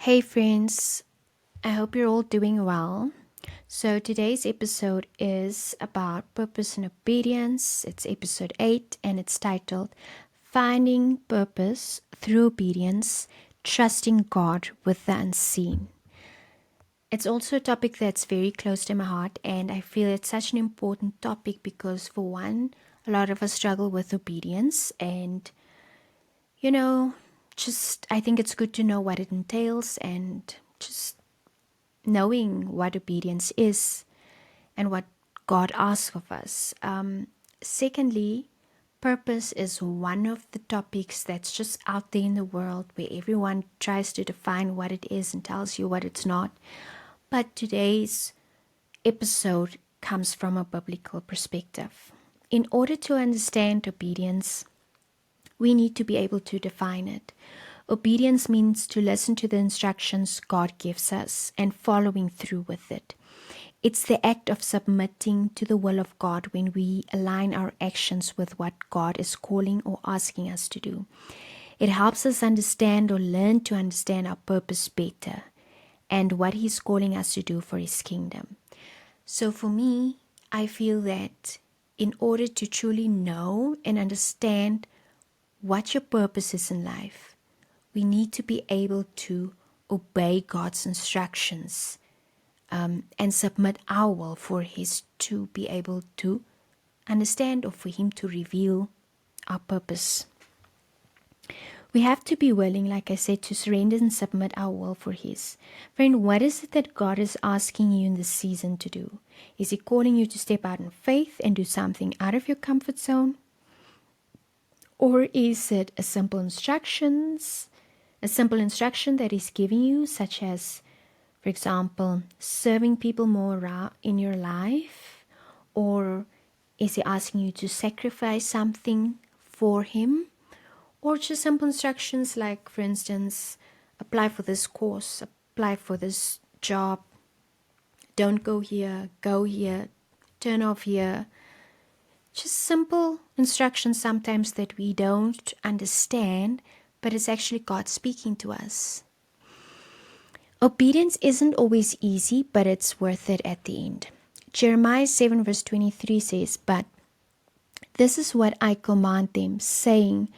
Hey friends, I hope you're all doing well. So today's episode is about purpose and obedience. It's episode 8 and it's titled Finding Purpose Through Obedience, Trusting God with the Unseen. It's also a topic that's very close to my heart, and I feel it's such an important topic because, for one, a lot of us struggle with obedience, and you know, just I think it's good to know what it entails and just knowing what obedience is and what God asks of us. Secondly, purpose is one of the topics that's just out there in the world where everyone tries to define what it is and tells you what it's not. But today's episode comes from a biblical perspective. In order to understand obedience, we need to be able to define it. Obedience means to listen to the instructions God gives us and following through with it. It's the act of submitting to the will of God when we align our actions with what God is calling or asking us to do. It helps us understand or learn to understand our purpose better and what He's calling us to do for His kingdom. So for me, I feel that in order to truly know and understand what your purpose is in life, we need to be able to obey God's instructions and submit our will for His to be able to understand or for Him to reveal our purpose. We have to be willing, like I said, to surrender and submit our will for His. Friend, what is it that God is asking you in this season to do? Is He calling you to step out in faith and do something out of your comfort zone? Or is it a simple instruction that He's giving you, such as, for example, serving people more in your life? Or is He asking you to sacrifice something for Him? Or just simple instructions like, for instance, apply for this course, apply for this job, don't go here, turn off here. Just simple instructions sometimes that we don't understand, but it's actually God speaking to us. Obedience isn't always easy, but it's worth it at the end. Jeremiah 7 verse 23 says, "But this is what I command them, saying,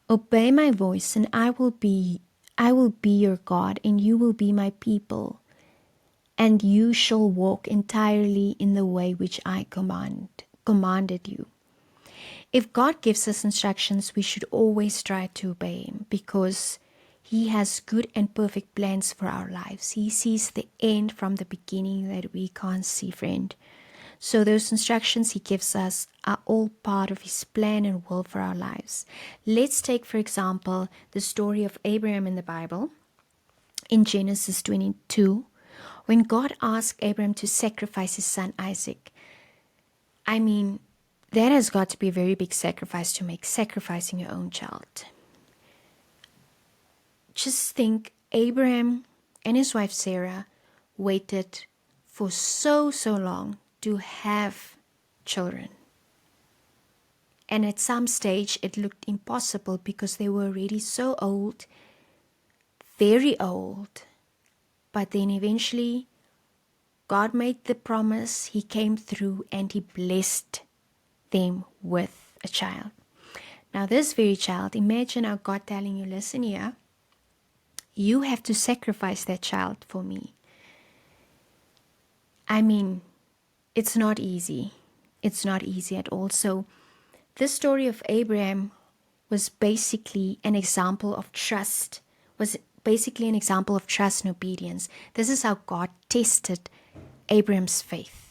obey my voice, and I will be your God, and you will be my people, and you shall walk entirely in the way which I commanded you." If God gives us instructions, we should always try to obey Him because He has good and perfect plans for our lives. He sees the end from the beginning that we can't see, friend. So those instructions He gives us are all part of His plan and will for our lives. Let's take, for example, the story of Abraham in the Bible in Genesis 22, when God asked Abraham to sacrifice his son Isaac. I mean, that has got to be a very big sacrifice to make, sacrificing your own child. Just think, Abraham and his wife Sarah waited for so long to have children. And at some stage it looked impossible because they were already so old, very old. But then eventually God made the promise, He came through and He blessed them with a child. Now this very child, imagine our God telling you, listen here, you have to sacrifice that child for me. I mean, it's not easy. It's not easy at all. So this story of Abraham was basically an example of trust, and obedience. This is how God tested Abraham's faith.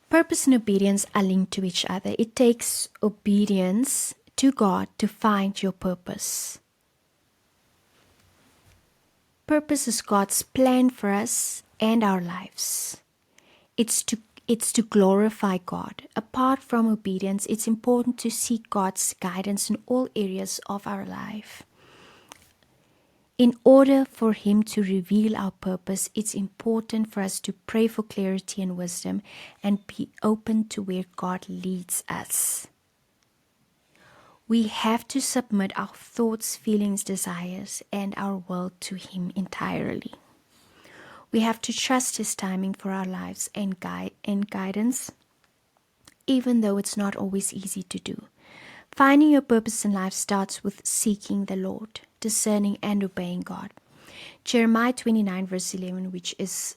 Purpose and obedience are linked to each other. It takes obedience to God to find your purpose. Purpose is God's plan for us and our lives. It's to glorify God. Apart from obedience, it's important to seek God's guidance in all areas of our life. In order for Him to reveal our purpose, it's important for us to pray for clarity and wisdom and be open to where God leads us. We have to submit our thoughts, feelings, desires, and our will to Him entirely. We have to trust His timing for our lives and guidance, even though it's not always easy to do. Finding your purpose in life starts with seeking the Lord, discerning and obeying God. Jeremiah 29 verse 11, which is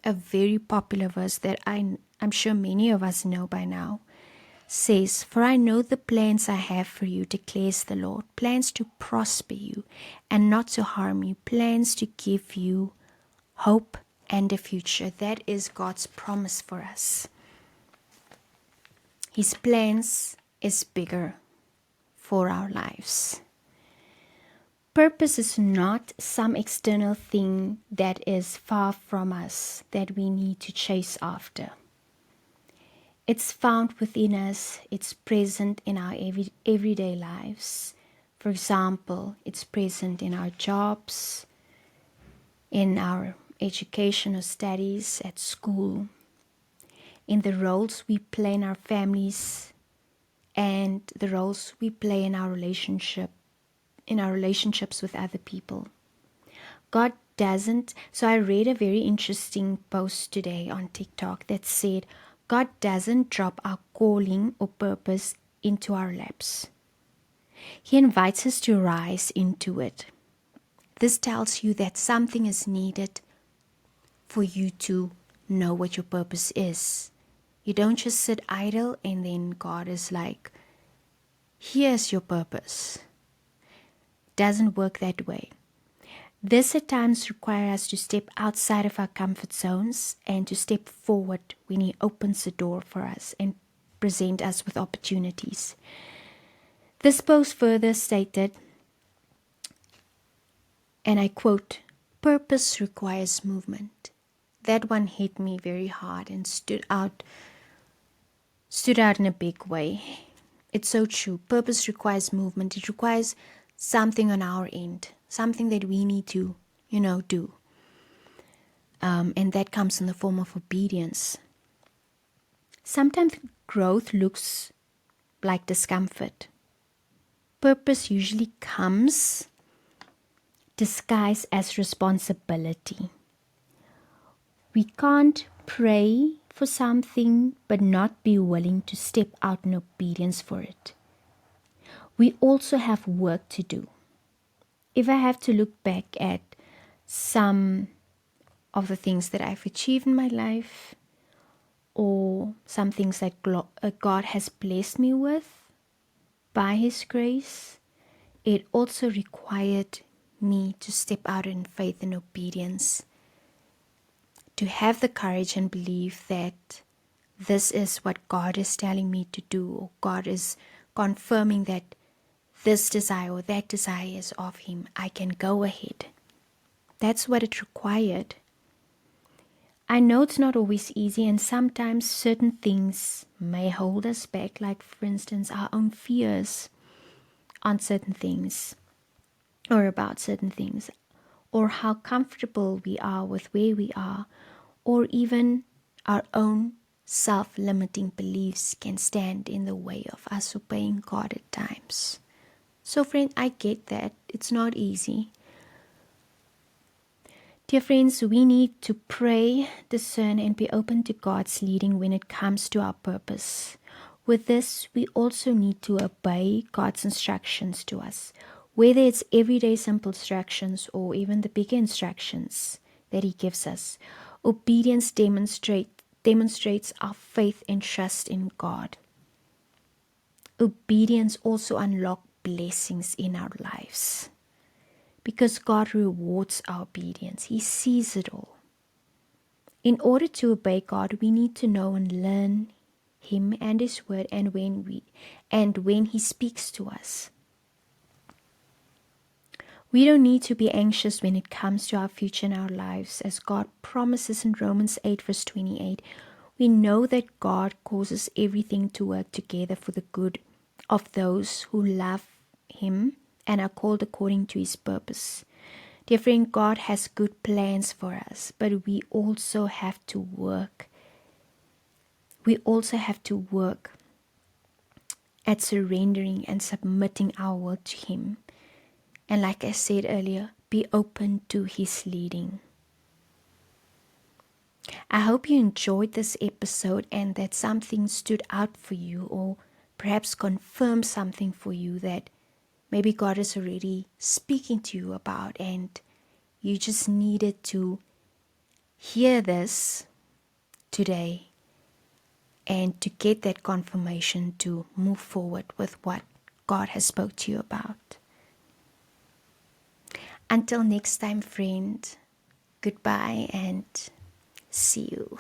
a very popular verse that I'm sure many of us know by now, says, "For I know the plans I have for you, declares the Lord, plans to prosper you and not to harm you, plans to give you hope and a future." That is God's promise for us. His plans is bigger for our lives. Purpose is not some external thing that is far from us that we need to chase after. It's found within us. It's present in our everyday lives. For example, it's present in our jobs, in our education or studies at school, in the roles we play in our families, and the roles we play in our relationships with other people. God doesn't. So I read a very interesting post today on TikTok that said, God doesn't drop our calling or purpose into our laps. He invites us to rise into it. This tells you that something is needed for you to know what your purpose is. You don't just sit idle and then God is like, here's your purpose. Doesn't work that way. This at times requires us to step outside of our comfort zones and to step forward when He opens the door for us and present us with opportunities. This post further stated, and I quote, "Purpose requires movement." That one hit me very hard and stood out in a big way. It's so true. Purpose requires movement. It requires something on our end, something that we need to, do. And that comes in the form of obedience. Sometimes growth looks like discomfort. Purpose usually comes disguised as responsibility. We can't pray for something but not be willing to step out in obedience for it. We also have work to do. If I have to look back at some of the things that I've achieved in my life, or some things that God has blessed me with by His grace, it also required me to step out in faith and obedience, to have the courage and believe that this is what God is telling me to do, or God is confirming that this desire or that desire is of Him. I can go ahead. That's what it required. I know it's not always easy, and sometimes certain things may hold us back, like for instance our own fears on certain things or about certain things, or how comfortable we are with where we are, or even our own self-limiting beliefs can stand in the way of us obeying God at times. So friend, I get that. It's not easy. Dear friends, we need to pray, discern, and be open to God's leading when it comes to our purpose. With this, we also need to obey God's instructions to us, whether it's everyday simple instructions or even the bigger instructions that He gives us. Obedience demonstrates our faith and trust in God. Obedience also unlocks blessings in our lives, because God rewards our obedience. He sees it all. In order to obey God, we need to know and learn Him and His word, and when He speaks to us. We don't need to be anxious when it comes to our future and our lives, as God promises in Romans 8 verse 28. We know that God causes everything to work together for the good of those who love Him and are called according to His purpose. Dear friend, God has good plans for us, but we also have to work. We also have to work at surrendering and submitting our will to Him. And like I said earlier, be open to His leading. I hope you enjoyed this episode and that something stood out for you, or perhaps confirmed something for you that maybe God is already speaking to you about, and you just needed to hear this today and to get that confirmation to move forward with what God has spoke to you about. Until next time, friend, goodbye and see you.